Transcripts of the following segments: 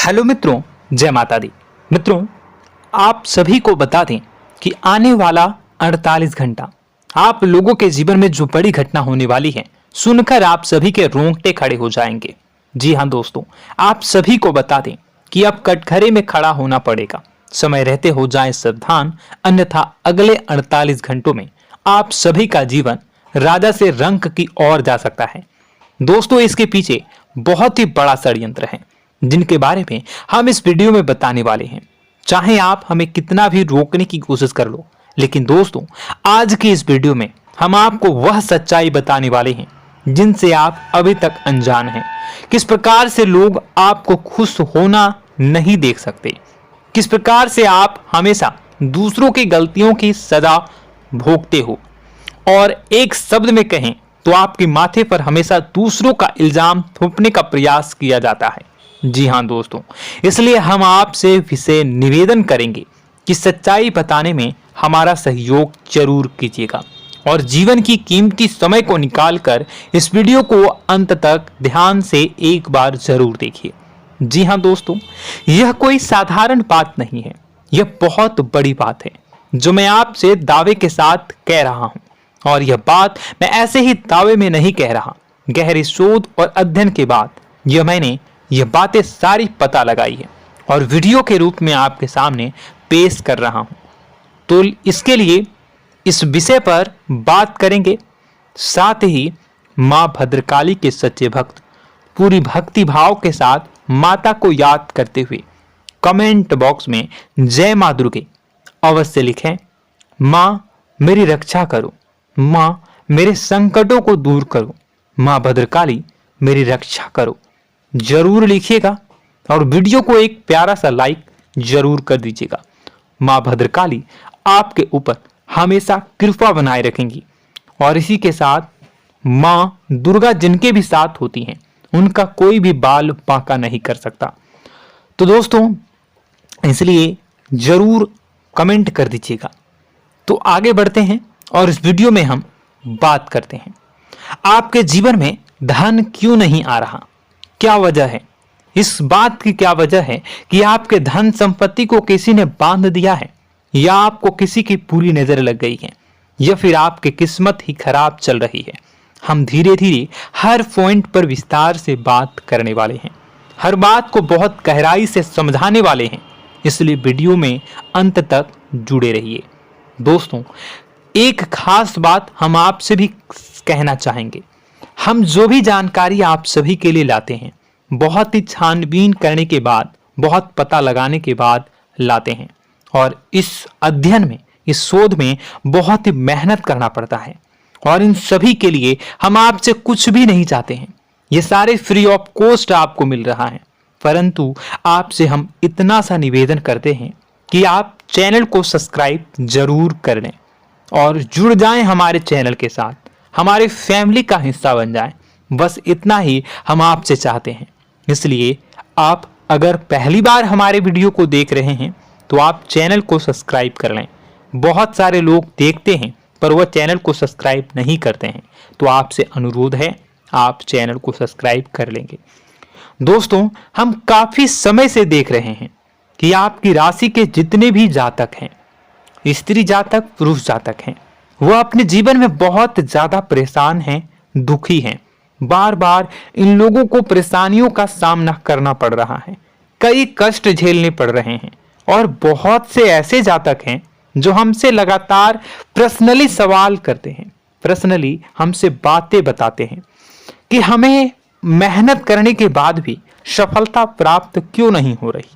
Hello मित्रों, जय माता दी। मित्रों, आप सभी को बता दें कि आने वाला 48 घंटा आप लोगों के जीवन में जो बड़ी घटना होने वाली है, सुनकर आप सभी के रोंगटे खड़े हो जाएंगे। जी हाँ दोस्तों, आप सभी को बता दें कि अब कटघरे में खड़ा होना पड़ेगा। समय रहते हो जाएं सावधान, अन्यथा अगले 48 घंटों में आप सभी का जीवन राजा से रंक की ओर जा सकता है। दोस्तों, इसके पीछे बहुत ही बड़ा षड्यंत्र है जिनके बारे में हम इस वीडियो में बताने वाले हैं। चाहे आप हमें कितना भी रोकने की कोशिश कर लो, लेकिन दोस्तों आज की इस वीडियो में हम आपको वह सच्चाई बताने वाले हैं जिनसे आप अभी तक अनजान हैं। किस प्रकार से लोग आपको खुश होना नहीं देख सकते, किस प्रकार से आप हमेशा दूसरों की गलतियों की सजा भोगते हो, और एक शब्द में कहें तो आपके माथे पर हमेशा दूसरों का इल्जाम थोपने का प्रयास किया जाता है। जी हाँ दोस्तों, इसलिए हम आपसे विशेष निवेदन करेंगे कि सच्चाई बताने में हमारा सहयोग जरूर कीजिएगा और जीवन की कीमती समय को निकालकर इस वीडियो को अंत तक ध्यान से एक बार जरूर देखिए। जी हाँ दोस्तों, यह कोई साधारण बात नहीं है, यह बहुत बड़ी बात है जो मैं आपसे दावे के साथ कह रहा हूं। और यह बात मैं ऐसे ही दावे में नहीं कह रहा, गहरी शोध और अध्ययन के बाद मैंने यह बातें सारी पता लगाई है और वीडियो के रूप में आपके सामने पेश कर रहा हूं। तो इसके लिए इस विषय पर बात करेंगे। साथ ही मां भद्रकाली के सच्चे भक्त पूरी भक्ति भाव के साथ माता को याद करते हुए कमेंट बॉक्स में जय मां दुर्गे अवश्य लिखें। मां मेरी रक्षा करो, मां मेरे संकटों को दूर करो, मां भद्रकाली मेरी रक्षा करो, जरूर लिखिएगा और वीडियो को एक प्यारा सा लाइक जरूर कर दीजिएगा। मां भद्रकाली आपके ऊपर हमेशा कृपा बनाए रखेंगी और इसी के साथ मां दुर्गा जिनके भी साथ होती हैं उनका कोई भी बाल बांका नहीं कर सकता। तो दोस्तों, इसलिए जरूर कमेंट कर दीजिएगा। तो आगे बढ़ते हैं और इस वीडियो में हम बात करते हैं, आपके जीवन में धन क्यों नहीं आ रहा, क्या वजह है। इस बात की क्या वजह है कि आपके धन संपत्ति को किसी ने बांध दिया है, या आपको किसी की पूरी नजर लग गई है, या फिर आपकी किस्मत ही खराब चल रही है। हम धीरे धीरे हर पॉइंट पर विस्तार से बात करने वाले हैं, हर बात को बहुत गहराई से समझाने वाले हैं, इसलिए वीडियो में अंत तक जुड़े रहिए। दोस्तों, एक खास बात हम आपसे भी कहना चाहेंगे, हम जो भी जानकारी आप सभी के लिए लाते हैं बहुत ही छानबीन करने के बाद, बहुत पता लगाने के बाद लाते हैं, और इस अध्ययन में, इस शोध में बहुत ही मेहनत करना पड़ता है। और इन सभी के लिए हम आपसे कुछ भी नहीं चाहते हैं, ये सारे फ्री ऑफ कॉस्ट आपको मिल रहा है, परंतु आपसे हम इतना सा निवेदन करते हैं कि आप चैनल को सब्सक्राइब जरूर कर लें और जुड़ जाएं हमारे चैनल के साथ, हमारे फैमिली का हिस्सा बन जाएं। बस इतना ही हम आपसे चाहते हैं। इसलिए आप अगर पहली बार हमारे वीडियो को देख रहे हैं तो आप चैनल को सब्सक्राइब कर लें। बहुत सारे लोग देखते हैं पर वह चैनल को सब्सक्राइब नहीं करते हैं, तो आपसे अनुरोध है आप चैनल को सब्सक्राइब कर लेंगे। दोस्तों, हम काफी समय से देख रहे हैं कि आपकी राशि के जितने भी जातक हैं, स्त्री जातक, पुरुष जातक हैं, वह अपने जीवन में बहुत ज्यादा परेशान हैं, दुखी हैं। बार बार इन लोगों को परेशानियों का सामना करना पड़ रहा है, कई कष्ट झेलने पड़ रहे हैं, और बहुत से ऐसे जातक हैं जो हमसे लगातार पर्सनली सवाल करते हैं, पर्सनली हमसे बातें बताते हैं कि हमें मेहनत करने के बाद भी सफलता प्राप्त क्यों नहीं हो रही,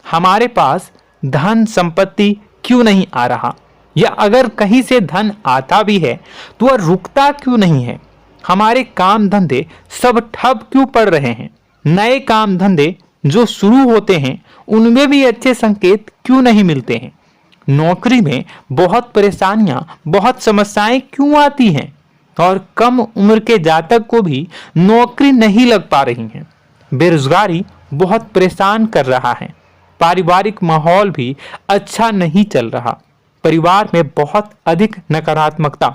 हमारे पास धन संपत्ति क्यों नहीं आ रहा, या अगर कहीं से धन आता भी है तो वह रुकता क्यों नहीं है, हमारे काम धंधे सब ठप क्यों पड़ रहे हैं, नए काम धंधे जो शुरू होते हैं उनमें भी अच्छे संकेत क्यों नहीं मिलते हैं, नौकरी में बहुत परेशानियां, बहुत समस्याएं क्यों आती हैं, और कम उम्र के जातक को भी नौकरी नहीं लग पा रही है, बेरोजगारी बहुत परेशान कर रहा है, पारिवारिक माहौल भी अच्छा नहीं चल रहा, परिवार में बहुत अधिक नकारात्मकता,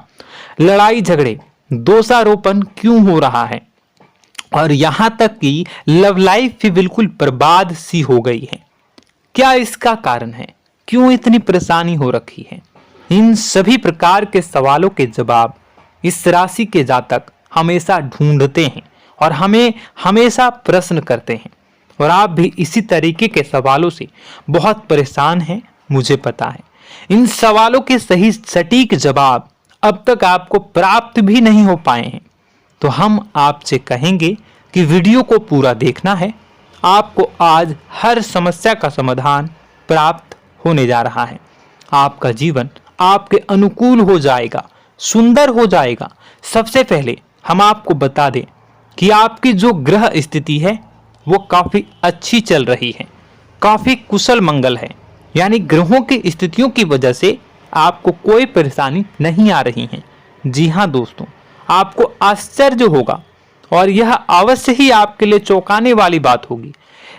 लड़ाई झगड़े, दोषारोपण क्यों हो रहा है, और यहां तक कि लव लाइफ भी बिल्कुल बर्बाद सी हो गई है। क्या इसका कारण है? क्यों इतनी परेशानी हो रखी है? इन सभी प्रकार के सवालों के जवाब इस राशि के जातक हमेशा ढूंढते हैं और हमें हमेशा प्रश्न करते हैं। और आप भी इसी तरीके के सवालों से बहुत परेशान हैं, मुझे पता है। इन सवालों के सही सटीक जवाब अब तक आपको प्राप्त भी नहीं हो पाए हैं। तो हम आपसे कहेंगे कि वीडियो को पूरा देखना है। आपको आज हर समस्या का समाधान प्राप्त होने जा रहा है। आपका जीवन आपके अनुकूल हो जाएगा, सुंदर हो जाएगा। सबसे पहले हम आपको बता दें कि आपकी जो ग्रह स्थिति है वो काफी अच्छी चल रही है, काफी कुशल मंगल है। यानी ग्रहों की स्थितियों की वजह से आपको कोई परेशानी नहीं आ रही है। जी हाँ दोस्तों, आपको आश्चर्य होगा और यह अवश्य ही आपके लिए चौंकाने वाली बात होगी।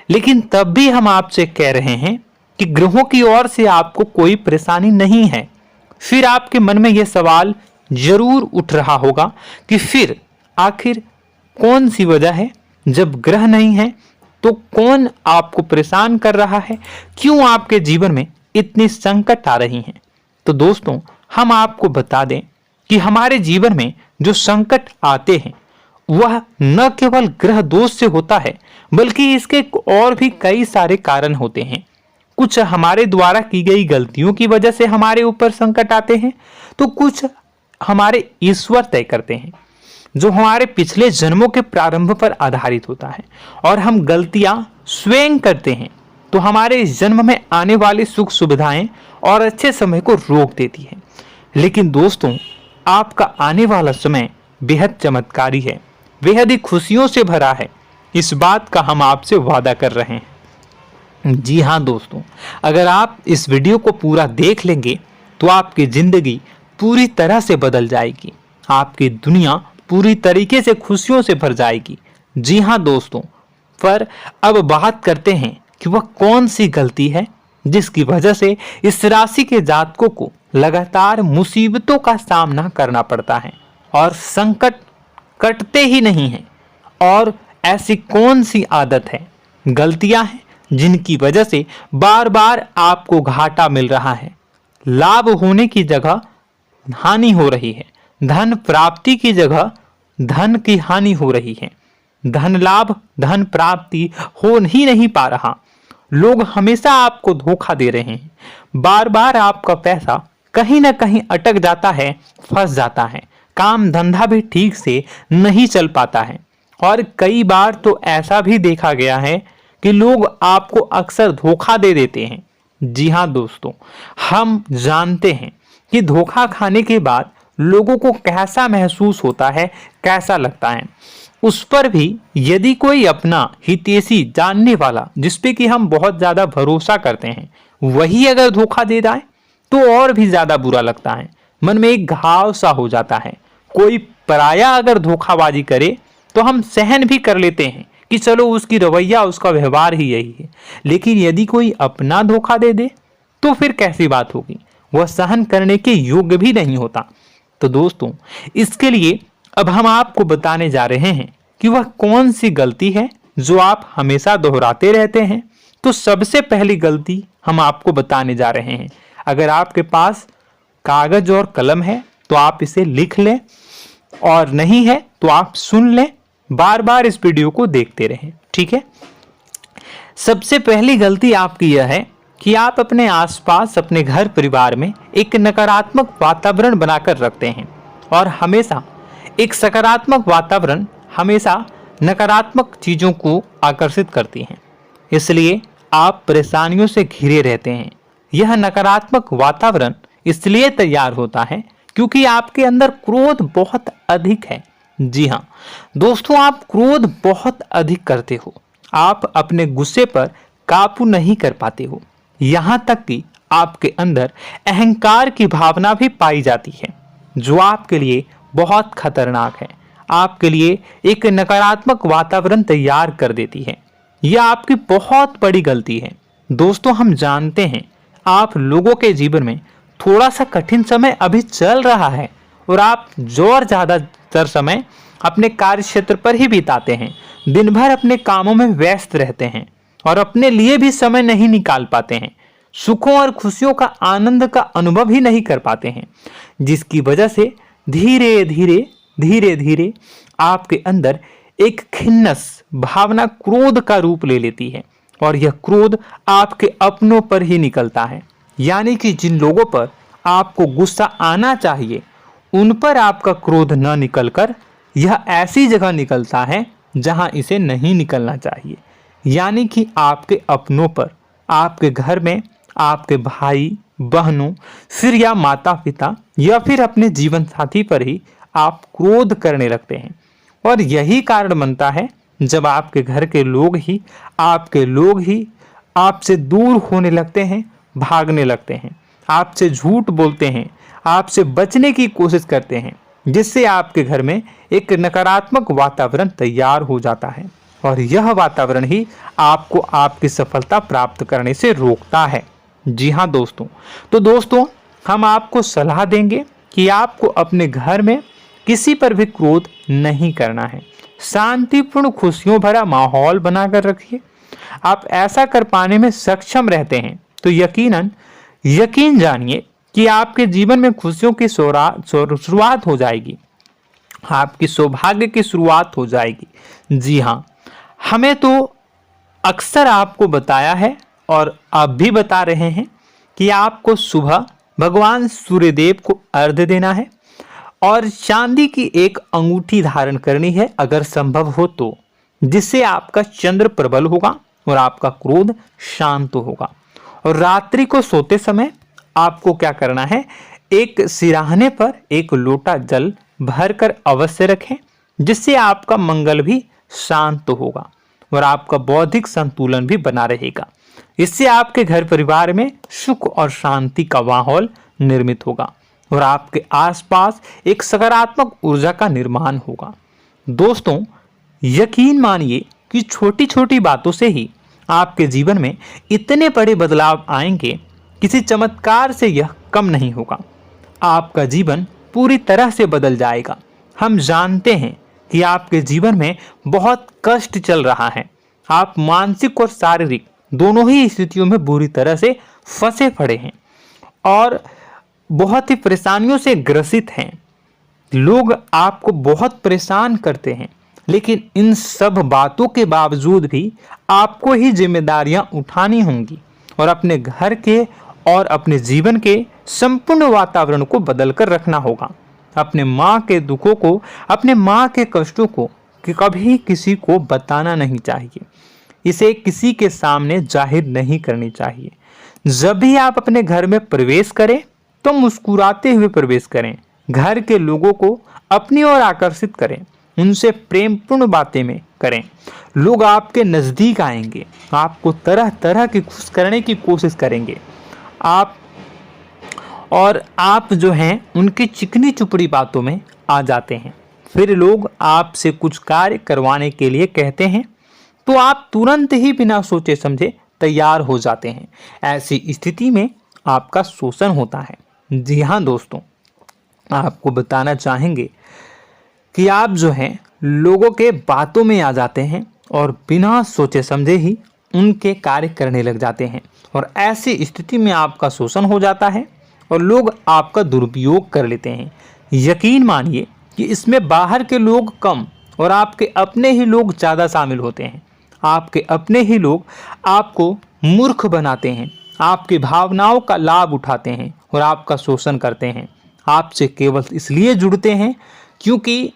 लेकिन तब भी हम आपसे कह रहे हैं कि ग्रहों की ओर से आपको कोई परेशानी नहीं है। फिर आपके मन में यह सवाल जरूर उठ रहा होगा कि फिर आखिर कौन सी वजह है? जब ग्रह नहीं है तो कौन आपको परेशान कर रहा है? क्यों आपके जीवन में इतनी संकट आ रही हैं? तो दोस्तों, हम आपको बता दें कि हमारे जीवन में जो संकट आते हैं वह न केवल ग्रह दोष से होता है, बल्कि इसके और भी कई सारे कारण होते हैं। कुछ हमारे द्वारा की गई गलतियों की वजह से हमारे ऊपर संकट आते हैं, तो कुछ हमारे ईश्वर तय करते हैं, जो हमारे पिछले जन्मों के प्रारंभ पर आधारित होता है। और हम गलतियां स्वयं करते हैं तो हमारे इस जन्म में आने वाली सुख सुविधाएं और अच्छे समय को रोक देती है। लेकिन दोस्तों, आपका आने वाला समय बेहद चमत्कारी है, बेहद ही खुशियों से भरा है। इस बात का हम आपसे वादा कर रहे हैं। जी हाँ दोस्तों, अगर आप इस वीडियो को पूरा देख लेंगे तो आपकी जिंदगी पूरी तरह से बदल जाएगी, आपकी दुनिया पूरी तरीके से खुशियों से भर जाएगी। जी हाँ दोस्तों, पर अब बात करते हैं कि वह कौन सी गलती है जिसकी वजह से इस राशि के जातकों को लगातार मुसीबतों का सामना करना पड़ता है और संकट कटते ही नहीं हैं। और ऐसी कौन सी आदत है, गलतियां हैं जिनकी वजह से बार बार आपको घाटा मिल रहा है, लाभ होने की जगह हानि हो रही है, धन प्राप्ति की जगह धन की हानि हो रही है, धन लाभ धन प्राप्ति हो ही नहीं पा रहा, लोग हमेशा आपको धोखा दे रहे हैं, बार बार आपका पैसा कहीं ना कहीं अटक जाता है, फंस जाता है, काम धंधा भी ठीक से नहीं चल पाता है। और कई बार तो ऐसा भी देखा गया है कि लोग आपको अक्सर धोखा दे देते हैं। जी हाँ दोस्तों, हम जानते हैं कि धोखा खाने के बाद लोगों को कैसा महसूस होता है, कैसा लगता है। उस पर भी यदि कोई अपना हितैषी जानने वाला, जिसपे कि हम बहुत ज्यादा भरोसा करते हैं, वही अगर धोखा दे जाए तो और भी ज्यादा बुरा लगता है, मन में एक घाव सा हो जाता है। कोई पराया अगर धोखाबाजी करे तो हम सहन भी कर लेते हैं कि चलो उसकी रवैया, उसका व्यवहार ही यही है। लेकिन यदि कोई अपना धोखा दे दे तो फिर कैसी बात होगी, वह सहन करने के योग्य भी नहीं होता। तो दोस्तों, इसके लिए अब हम आपको बताने जा रहे हैं कि वह कौन सी गलती है जो आप हमेशा दोहराते रहते हैं। तो सबसे पहली गलती हम आपको बताने जा रहे हैं। अगर आपके पास कागज और कलम है तो आप इसे लिख लें, और नहीं है तो आप सुन लें, बार बार इस वीडियो को देखते रहें, ठीक है। सबसे पहली गलती आपकी यह है कि आप अपने आसपास, अपने घर परिवार में एक नकारात्मक वातावरण बनाकर रखते हैं। और हमेशा एक सकारात्मक वातावरण हमेशा नकारात्मक चीजों को आकर्षित करती हैं, इसलिए आप परेशानियों से घिरे रहते हैं। यह नकारात्मक वातावरण इसलिए तैयार होता है क्योंकि आपके अंदर क्रोध बहुत अधिक है। जी हाँ दोस्तों, आप क्रोध बहुत अधिक करते हो, आप अपने गुस्से पर काबू नहीं कर पाते हो, यहाँ तक कि आपके अंदर अहंकार की भावना भी पाई जाती है, जो आपके लिए बहुत खतरनाक है, आपके लिए एक नकारात्मक वातावरण तैयार कर देती है। यह आपकी बहुत बड़ी गलती है। दोस्तों, हम जानते हैं आप लोगों के जीवन में थोड़ा सा कठिन समय अभी चल रहा है और आप और ज्यादातर समय अपने कार्य क्षेत्र पर ही बिताते हैं, दिन भर अपने कामों में व्यस्त रहते हैं और अपने लिए भी समय नहीं निकाल पाते हैं, सुखों और खुशियों का आनंद का अनुभव ही नहीं कर पाते हैं, जिसकी वजह से धीरे धीरे धीरे धीरे आपके अंदर एक खिन्नस भावना क्रोध का रूप ले लेती है और यह क्रोध आपके अपनों पर ही निकलता है। यानी कि जिन लोगों पर आपको गुस्सा आना चाहिए उन पर आपका क्रोध न निकलकर यह ऐसी जगह निकलता है जहां इसे नहीं निकलना चाहिए। यानी कि आपके अपनों पर, आपके घर में आपके भाई बहनों, फिर या माता पिता या फिर अपने जीवन साथी पर ही आप क्रोध करने लगते हैं। और यही कारण बनता है जब आपके घर के लोग ही आपसे दूर होने लगते हैं, भागने लगते हैं, आपसे झूठ बोलते हैं, आपसे बचने की कोशिश करते हैं, जिससे आपके घर में एक नकारात्मक वातावरण तैयार हो जाता है और यह वातावरण ही आपको आपकी सफलता प्राप्त करने से रोकता है। जी हाँ दोस्तों, तो दोस्तों हम आपको सलाह देंगे कि आपको अपने घर में किसी पर भी क्रोध नहीं करना है। शांतिपूर्ण खुशियों भरा माहौल बनाकर रखिए। आप ऐसा कर पाने में सक्षम रहते हैं तो यकीन जानिए कि आपके जीवन में खुशियों की शुरुआत हो जाएगी, आपकी सौभाग्य की शुरुआत हो जाएगी। जी हाँ, हमें तो अक्सर आपको बताया है और आप भी बता रहे हैं कि आपको सुबह भगवान सूर्यदेव को अर्घ्य देना है और चांदी की एक अंगूठी धारण करनी है अगर संभव हो तो, जिससे आपका चंद्र प्रबल होगा और आपका क्रोध शांत होगा। और रात्रि को सोते समय आपको क्या करना है, एक सिराहने पर एक लोटा जल भरकर अवश्य रखें, जिससे आपका मंगल भी शांत होगा और आपका बौद्धिक संतुलन भी बना रहेगा। इससे आपके घर परिवार में सुख और शांति का माहौल निर्मित होगा और आपके आसपास एक सकारात्मक ऊर्जा का निर्माण होगा। दोस्तों यकीन मानिए कि छोटी छोटी बातों से ही आपके जीवन में इतने बड़े बदलाव आएंगे, किसी चमत्कार से यह कम नहीं होगा। आपका जीवन पूरी तरह से बदल जाएगा। हम जानते हैं कि आपके जीवन में बहुत कष्ट चल रहा है, आप मानसिक और शारीरिक दोनों ही स्थितियों में बुरी तरह से फंसे पड़े हैं और बहुत ही परेशानियों से ग्रसित हैं। लोग आपको बहुत परेशान करते हैं, लेकिन इन सब बातों के बावजूद भी आपको ही जिम्मेदारियां उठानी होंगी और अपने घर के और अपने जीवन के संपूर्ण वातावरण को बदलकर रखना होगा। अपने माँ के दुखों को, अपने माँ के कष्टों को कभी किसी को बताना नहीं चाहिए, इसे किसी के सामने जाहिर नहीं करनी चाहिए। जब भी आप अपने घर में प्रवेश करें तो मुस्कुराते हुए प्रवेश करें, घर के लोगों को अपनी ओर आकर्षित करें, उनसे प्रेमपूर्ण बातें में करें। लोग आपके नज़दीक आएंगे, आपको तरह तरह की खुश करने की कोशिश करेंगे। आप जो हैं उनकी चिकनी चुपड़ी बातों में आ जाते हैं। फिर लोग आपसे कुछ कार्य करवाने के लिए कहते हैं तो आप तुरंत ही बिना सोचे समझे तैयार हो जाते हैं। ऐसी स्थिति में आपका शोषण होता है। जी हाँ दोस्तों, आपको बताना चाहेंगे कि आप जो हैं लोगों के बातों में आ जाते हैं और बिना सोचे समझे ही उनके कार्य करने लग जाते हैं और ऐसी स्थिति में आपका शोषण हो जाता है और लोग आपका दुरुपयोग कर लेते हैं। यकीन मानिए कि इसमें बाहर के लोग कम और आपके अपने ही लोग ज़्यादा शामिल होते हैं। आपके अपने ही लोग आपको मूर्ख बनाते हैं, आपकी भावनाओं का लाभ उठाते हैं और आपका शोषण करते हैं। आपसे केवल इसलिए जुड़ते हैं क्योंकि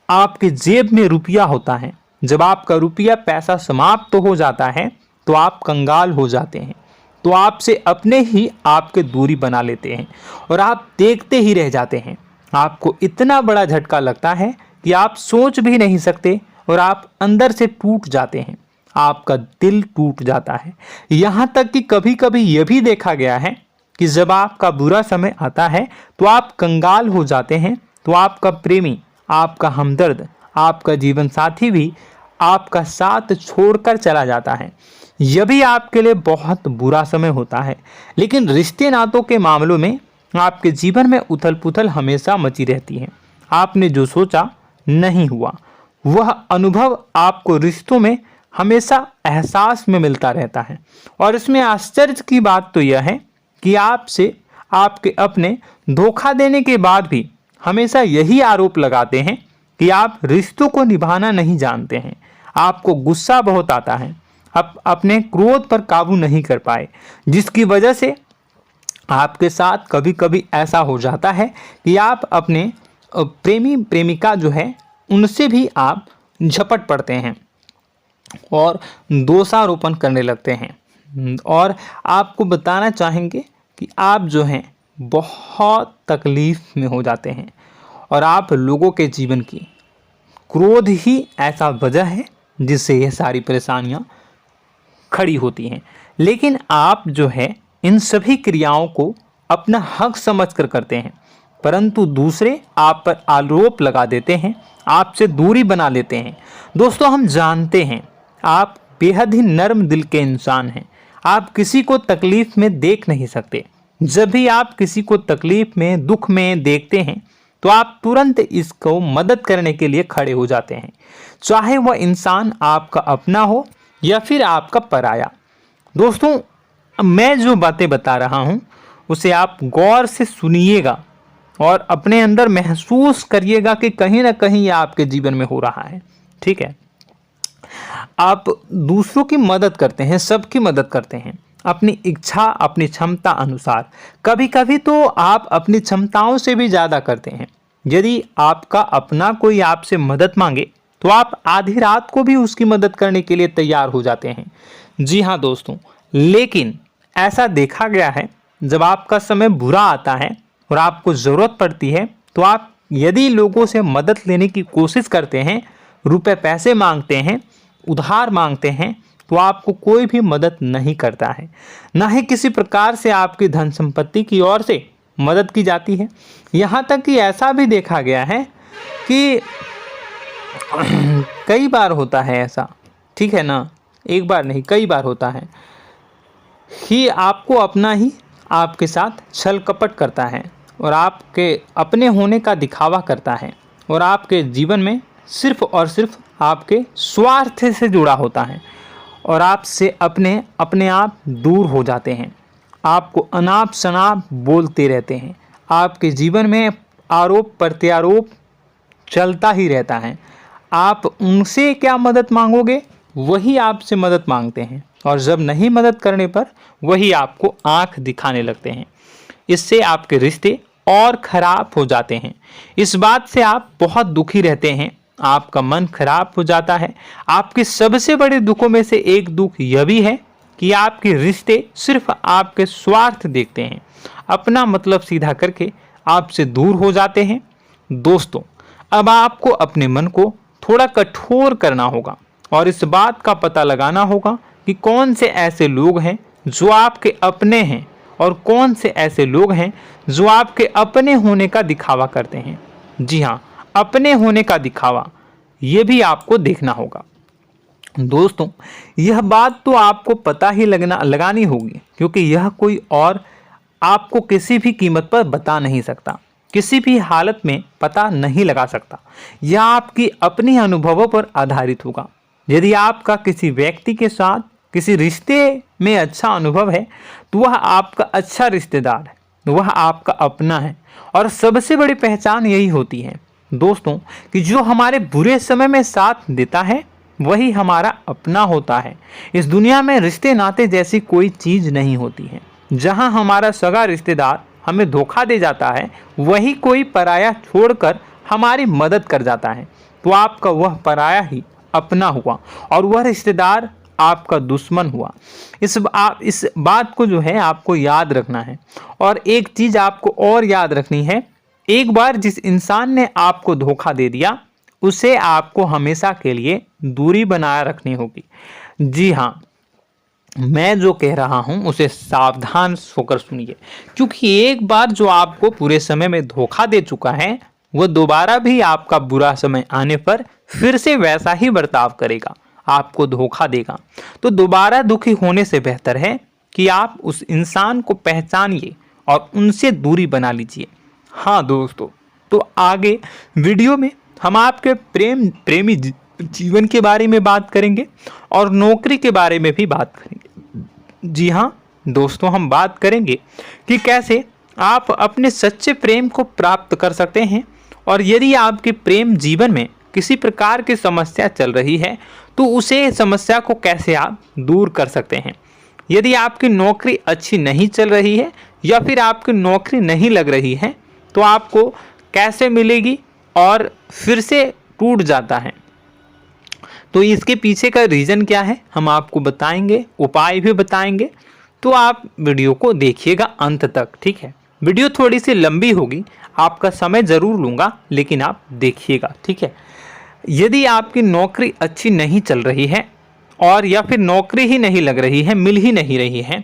आपके जेब में रुपया होता है। जब आपका रुपया पैसा समाप्त हो जाता है तो आप कंगाल हो जाते हैं, तो आपसे अपने ही आपके दूरी बना लेते हैं और आप देखते ही रह जाते हैं। आपको इतना बड़ा झटका लगता है कि आप सोच भी नहीं सकते और आप अंदर से टूट जाते हैं, आपका दिल टूट जाता है। यहाँ तक कि कभी कभी यह भी देखा गया है कि जब आपका बुरा समय आता है तो आप कंगाल हो जाते हैं, तो आपका प्रेमी, आपका हमदर्द, आपका जीवन साथी भी आपका साथ छोड़कर चला जाता है। यह भी आपके लिए बहुत बुरा समय होता है। लेकिन रिश्ते नातों के मामलों में आपके जीवन में उथल पुथल हमेशा मची रहती है। आपने जो सोचा नहीं हुआ। वह अनुभव आपको रिश्तों में हमेशा एहसास में मिलता रहता है। और इसमें आश्चर्य की बात तो यह है कि आपसे आपके अपने धोखा देने के बाद भी हमेशा यही आरोप लगाते हैं कि आप रिश्तों को निभाना नहीं जानते हैं। आपको गुस्सा बहुत आता है, आप अपने क्रोध पर काबू नहीं कर पाए, जिसकी वजह से आपके साथ कभी कभी ऐसा हो जाता है कि आप अपने प्रेमी प्रेमिका जो है उनसे भी आप झपट पड़ते हैं और दोषारोपण करने लगते हैं। और आपको बताना चाहेंगे कि आप जो हैं बहुत तकलीफ में हो जाते हैं और आप लोगों के जीवन की क्रोध ही ऐसा वजह है जिससे यह सारी परेशानियां खड़ी होती हैं। लेकिन आप जो है इन सभी क्रियाओं को अपना हक समझकर करते हैं, परंतु दूसरे आप पर आरोप लगा देते हैं, आपसे दूरी बना लेते हैं। दोस्तों, हम जानते हैं आप बेहद ही नर्म दिल के इंसान हैं। आप किसी को तकलीफ में देख नहीं सकते। जब भी आप किसी को तकलीफ में, दुख में देखते हैं तो आप तुरंत इसको मदद करने के लिए खड़े हो जाते हैं, चाहे वह इंसान आपका अपना हो या फिर आपका पराया। दोस्तों, मैं जो बातें बता रहा हूं उसे आप गौर से सुनिएगा और अपने अंदर महसूस करिएगा कि कहीं ना कहीं यह आपके जीवन में हो रहा है। ठीक है, आप दूसरों की मदद करते हैं, सबकी मदद करते हैं अपनी इच्छा, अपनी क्षमता अनुसार। कभी कभी तो आप अपनी क्षमताओं से भी ज़्यादा करते हैं। यदि आपका अपना कोई आपसे मदद मांगे तो आप आधी रात को भी उसकी मदद करने के लिए तैयार हो जाते हैं। जी हाँ दोस्तों, लेकिन ऐसा देखा गया है जब आपका समय बुरा आता है और आपको ज़रूरत पड़ती है तो आप यदि लोगों से मदद लेने की कोशिश करते हैं, रुपए पैसे मांगते हैं, उधार मांगते हैं, तो आपको कोई भी मदद नहीं करता है। ना ही किसी प्रकार से आपकी धन संपत्ति की ओर से मदद की जाती है। यहाँ तक कि ऐसा भी देखा गया है कि कई बार होता है ऐसा, ठीक है ना, एक बार नहीं कई बार होता है कि आपको अपना ही आपके साथ छल कपट करता है और आपके अपने होने का दिखावा करता है और आपके जीवन में सिर्फ और सिर्फ आपके स्वार्थ से जुड़ा होता है और आपसे अपने आप दूर हो जाते हैं। आपको अनाप शनाप बोलते रहते हैं। आपके जीवन में आरोप प्रत्यारोप चलता ही रहता है। आप उनसे क्या मदद मांगोगे, वही आपसे मदद मांगते हैं और जब नहीं मदद करने पर वही आपको आंख दिखाने लगते हैं। इससे आपके रिश्ते और खराब हो जाते हैं। इस बात से आप बहुत दुखी रहते हैं, आपका मन खराब हो जाता है। आपके सबसे बड़े दुखों में से एक दुख यह भी है कि आपके रिश्ते सिर्फ आपके स्वार्थ देखते हैं, अपना मतलब सीधा करके आपसे दूर हो जाते हैं। दोस्तों, अब आपको अपने मन को थोड़ा कठोर करना होगा और इस बात का पता लगाना होगा कि कौन से ऐसे लोग हैं जो आपके अपने हैं और कौन से ऐसे लोग हैं जो आपके अपने होने का दिखावा करते हैं। जी हाँ, अपने होने का दिखावा, ये भी आपको देखना होगा। दोस्तों, यह बात तो आपको पता ही लगानी होगी, क्योंकि यह कोई और आपको किसी भी कीमत पर बता नहीं सकता, किसी भी हालत में पता नहीं लगा सकता। यह आपकी अपनी अनुभवों पर आधारित होगा। यदि आपका किसी व्यक्ति के साथ किसी रिश्ते में अच्छा अनुभव है तो वह आपका अच्छा रिश्तेदार है, वह आपका अपना है। और सबसे बड़ी पहचान यही होती है दोस्तों कि जो हमारे बुरे समय में साथ देता है वही हमारा अपना होता है। इस दुनिया में रिश्ते नाते जैसी कोई चीज़ नहीं होती है। जहां हमारा सगा रिश्तेदार हमें धोखा दे जाता है, वही कोई पराया छोड़कर हमारी मदद कर जाता है, तो आपका वह पराया ही अपना हुआ और वह रिश्तेदार आपका दुश्मन हुआ। इस बात को जो है आपको याद रखना है। और एक चीज़ आपको और याद रखनी है, एक बार जिस इंसान ने आपको धोखा दे दिया उसे आपको हमेशा के लिए दूरी बनाए रखनी होगी। जी हाँ, मैं जो कह रहा हूं उसे सावधान होकर सुनिए, क्योंकि एक बार जो आपको पूरे समय में धोखा दे चुका है वह दोबारा भी आपका बुरा समय आने पर फिर से वैसा ही बर्ताव करेगा, आपको धोखा देगा। तो दोबारा दुखी होने से बेहतर है कि आप उस इंसान को पहचानिए और उनसे दूरी बना लीजिए। हाँ दोस्तों, तो आगे वीडियो में हम आपके प्रेमी जीवन के बारे में बात करेंगे और नौकरी के बारे में भी बात करेंगे। जी हाँ दोस्तों, हम बात करेंगे कि कैसे आप अपने सच्चे प्रेम को प्राप्त कर सकते हैं, और यदि आपके प्रेम जीवन में किसी प्रकार की समस्या चल रही है तो उसे समस्या को कैसे आप दूर कर सकते हैं। यदि आपकी नौकरी अच्छी नहीं चल रही है या फिर आपकी नौकरी नहीं लग रही है तो आपको कैसे मिलेगी और फिर से टूट जाता है, तो इसके पीछे का रीज़न क्या है हम आपको बताएंगे, उपाय भी बताएंगे। तो आप वीडियो को देखिएगा अंत तक, ठीक है। वीडियो थोड़ी सी लंबी होगी, आपका समय ज़रूर लूँगा, लेकिन आप देखिएगा, ठीक है। यदि आपकी नौकरी अच्छी नहीं चल रही है और या फिर नौकरी ही नहीं लग रही है, मिल ही नहीं रही है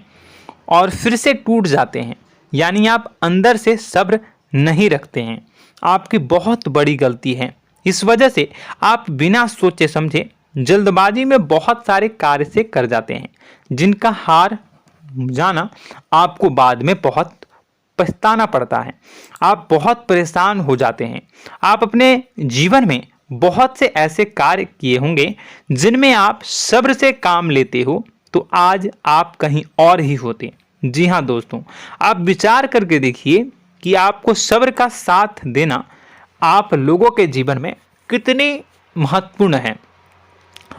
और फिर से टूट जाते हैं, यानी आप अंदर से सब्र नहीं रखते हैं, आपकी बहुत बड़ी गलती है। इस वजह से आप बिना सोचे समझे जल्दबाजी में बहुत सारे कार्य से कर जाते हैं, जिनका हार जाना आपको बाद में बहुत पछताना पड़ता है। आप बहुत परेशान हो जाते हैं। आप अपने जीवन में बहुत से ऐसे कार्य किए होंगे जिनमें आप सब्र से काम लेते हो, तो आज आप कहीं और ही होते। जी हाँ दोस्तों, आप विचार करके देखिए कि आपको सब्र का साथ देना आप लोगों के जीवन में कितने महत्वपूर्ण है।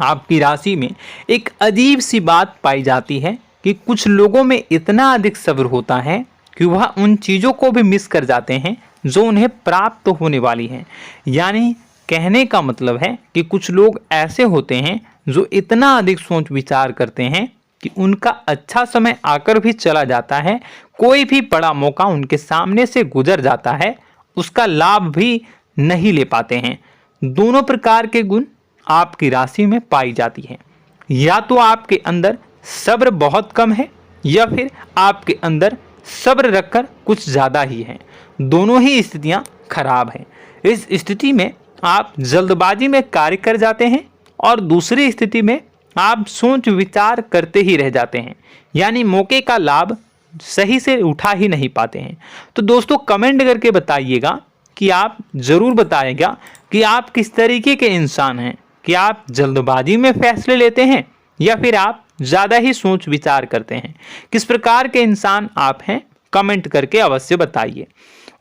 आपकी राशि में एक अजीब सी बात पाई जाती है कि कुछ लोगों में इतना अधिक सब्र होता है कि वह उन चीज़ों को भी मिस कर जाते हैं जो उन्हें प्राप्त होने वाली हैं। यानी कहने का मतलब है कि कुछ लोग ऐसे होते हैं जो इतना अधिक सोच विचार करते हैं कि उनका अच्छा समय आकर भी चला जाता है, कोई भी बड़ा मौका उनके सामने से गुजर जाता है, उसका लाभ भी नहीं ले पाते हैं। दोनों प्रकार के गुण आपकी राशि में पाई जाती है। या तो आपके अंदर सब्र बहुत कम है या फिर आपके अंदर सब्र रखकर कुछ ज़्यादा ही है। दोनों ही स्थितियाँ खराब हैं। इस स्थिति में आप जल्दबाजी में कार्य कर जाते हैं और दूसरी स्थिति में आप सोच विचार करते ही रह जाते हैं, यानी मौके का लाभ सही से उठा ही नहीं पाते हैं। तो दोस्तों कमेंट करके बताइएगा कि आप ज़रूर बताइएगा कि आप किस तरीके के इंसान हैं, कि आप जल्दबाजी में फैसले लेते हैं या फिर आप ज़्यादा ही सोच विचार करते हैं। किस प्रकार के इंसान आप हैं, कमेंट करके अवश्य बताइए।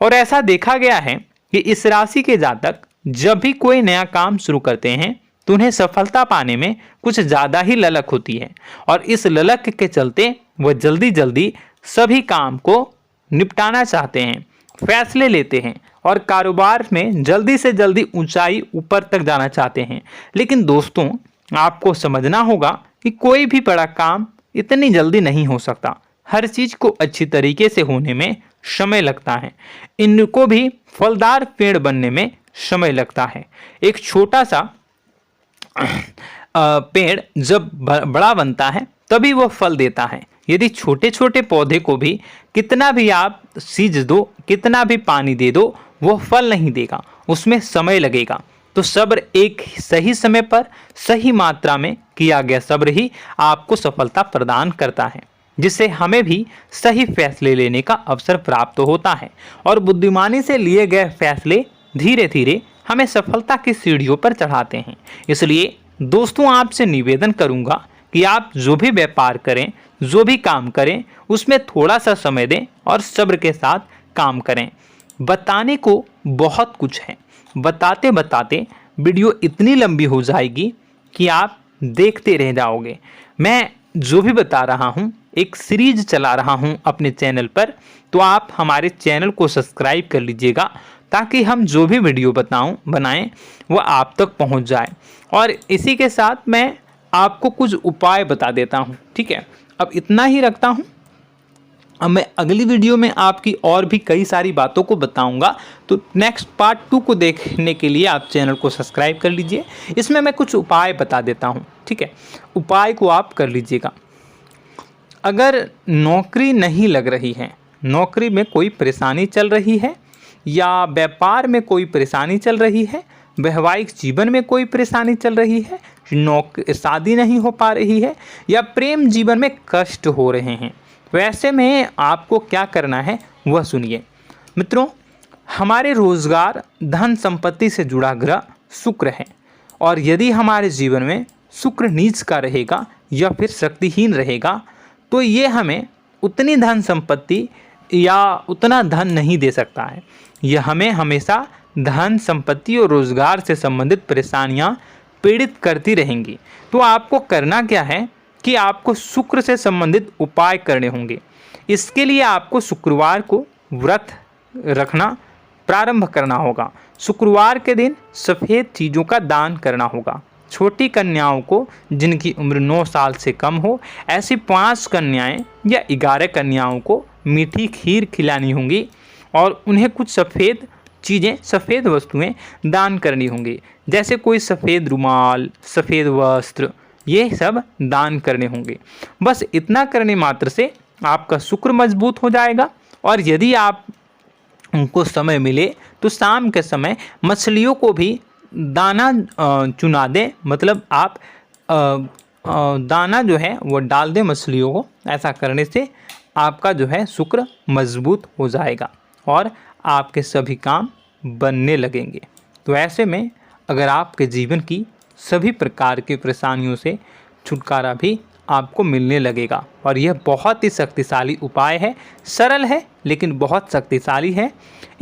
और ऐसा देखा गया है कि इस राशि के जातक जब भी कोई नया काम शुरू करते हैं तो उन्हें सफलता पाने में कुछ ज़्यादा ही ललक होती है, और इस ललक के चलते वह जल्दी जल्दी सभी काम को निपटाना चाहते हैं, फैसले लेते हैं और कारोबार में जल्दी से जल्दी ऊंचाई ऊपर तक जाना चाहते हैं। लेकिन दोस्तों आपको समझना होगा कि कोई भी बड़ा काम इतनी जल्दी नहीं हो सकता। हर चीज़ को अच्छी तरीके से होने में समय लगता है। इनको भी फलदार पेड़ बनने में समय लगता है। एक छोटा सा पेड़ जब बड़ा बनता है तभी वो फल देता है। यदि छोटे छोटे पौधे को भी कितना भी आप सींच दो, कितना भी पानी दे दो, वो फल नहीं देगा, उसमें समय लगेगा। तो सब्र एक सही समय पर सही मात्रा में किया गया सब्र ही आपको सफलता प्रदान करता है, जिससे हमें भी सही फैसले लेने का अवसर प्राप्त होता है और बुद्धिमानी से लिए गए फैसले धीरे धीरे हमें सफलता की सीढ़ियों पर चढ़ाते हैं। इसलिए दोस्तों आपसे निवेदन करूंगा कि आप जो भी व्यापार करें, जो भी काम करें, उसमें थोड़ा सा समय दें और सब्र के साथ काम करें। बताने को बहुत कुछ है, बताते बताते वीडियो इतनी लंबी हो जाएगी कि आप देखते रह जाओगे। मैं जो भी बता रहा हूँ एक सीरीज चला रहा हूँ अपने चैनल पर, तो आप हमारे चैनल को सब्सक्राइब कर लीजिएगा ताकि हम जो भी वीडियो बनाएं वो आप तक पहुँच जाए। और इसी के साथ मैं आपको कुछ उपाय बता देता हूँ, ठीक है। अब इतना ही रखता हूँ। अब मैं अगली वीडियो में आपकी और भी कई सारी बातों को बताऊंगा, तो नेक्स्ट पार्ट 2 को देखने के लिए आप चैनल को सब्सक्राइब कर लीजिए। इसमें मैं कुछ उपाय बता देता हूं, ठीक है। उपाय को आप कर लीजिएगा। अगर नौकरी नहीं लग रही है, नौकरी में कोई परेशानी चल रही है, या व्यापार में कोई परेशानी चल रही है, वैवाहिक जीवन में कोई परेशानी चल रही है, शादी नहीं हो पा रही है, या प्रेम जीवन में कष्ट हो रहे हैं, वैसे में आपको क्या करना है वह सुनिए। मित्रों, हमारे रोजगार धन संपत्ति से जुड़ा ग्रह शुक्र है, और यदि हमारे जीवन में शुक्र नीच का रहेगा या फिर शक्तिहीन रहेगा तो ये हमें उतनी धन संपत्ति या उतना धन नहीं दे सकता है। यह हमें हमेशा धन संपत्ति और रोजगार से संबंधित परेशानियां पीड़ित करती रहेंगी। तो आपको करना क्या है कि आपको शुक्र से संबंधित उपाय करने होंगे। इसके लिए आपको शुक्रवार को व्रत रखना प्रारंभ करना होगा। शुक्रवार के दिन सफ़ेद चीज़ों का दान करना होगा। छोटी कन्याओं को जिनकी उम्र 9 साल से कम हो, ऐसी 5 कन्याएं या 11 कन्याओं को मीठी खीर खिलानी होंगी और उन्हें कुछ सफ़ेद चीज़ें, सफ़ेद वस्तुएं दान करनी होंगी, जैसे कोई सफ़ेद रुमाल, सफ़ेद वस्त्र, ये सब दान करने होंगे। बस इतना करने मात्र से आपका शुक्र मजबूत हो जाएगा। और यदि आप उनको समय मिले तो शाम के समय मछलियों को भी दाना चुना दें, मतलब आप दाना जो है वो डाल दें मछलियों को। ऐसा करने से आपका जो है शुक्र मजबूत हो जाएगा और आपके सभी काम बनने लगेंगे। तो ऐसे में अगर आपके जीवन की सभी प्रकार की परेशानियों से छुटकारा भी आपको मिलने लगेगा। और यह बहुत ही शक्तिशाली उपाय है, सरल है लेकिन बहुत शक्तिशाली है।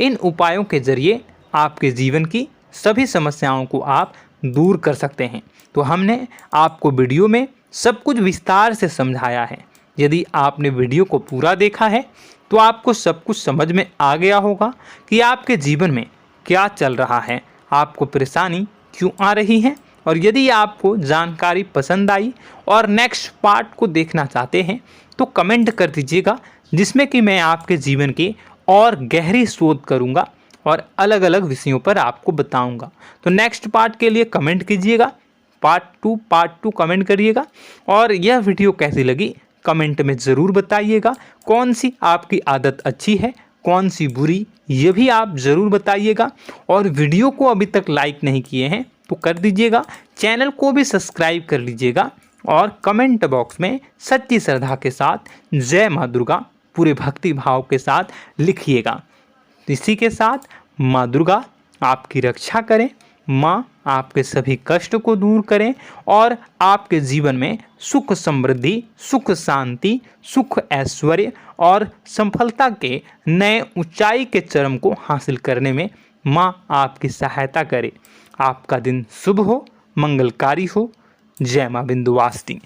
इन उपायों के ज़रिए आपके जीवन की सभी समस्याओं को आप दूर कर सकते हैं। तो हमने आपको वीडियो में सब कुछ विस्तार से समझाया है। यदि आपने वीडियो को पूरा देखा है तो आपको सब कुछ समझ में आ गया होगा कि आपके जीवन में क्या चल रहा है, आपको परेशानी क्यों आ रही है। और यदि आपको जानकारी पसंद आई और नेक्स्ट पार्ट को देखना चाहते हैं तो कमेंट कर दीजिएगा, जिसमें कि मैं आपके जीवन की और गहरी शोध करूंगा और अलग अलग विषयों पर आपको बताऊंगा। तो नेक्स्ट पार्ट के लिए कमेंट कीजिएगा, पार्ट टू कमेंट करिएगा। और यह वीडियो कैसी लगी कमेंट में ज़रूर बताइएगा। कौन सी आपकी आदत अच्छी है, कौन सी बुरी, ये भी आप ज़रूर बताइएगा। और वीडियो को अभी तक लाइक नहीं किए हैं तो कर दीजिएगा, चैनल को भी सब्सक्राइब कर लीजिएगा और कमेंट बॉक्स में सच्ची श्रद्धा के साथ जय माँ दुर्गा पूरे भक्ति भाव के साथ लिखिएगा। इसी के साथ माँ दुर्गा आपकी रक्षा करें, माँ आपके सभी कष्ट को दूर करें और आपके जीवन में सुख समृद्धि, सुख शांति, सुख ऐश्वर्य और सफलता के नए ऊंचाई के चरम को हासिल करने में माँ आपकी सहायता करे। आपका दिन शुभ हो, मंगलकारी हो। जय माँ विंध्यवासिनी।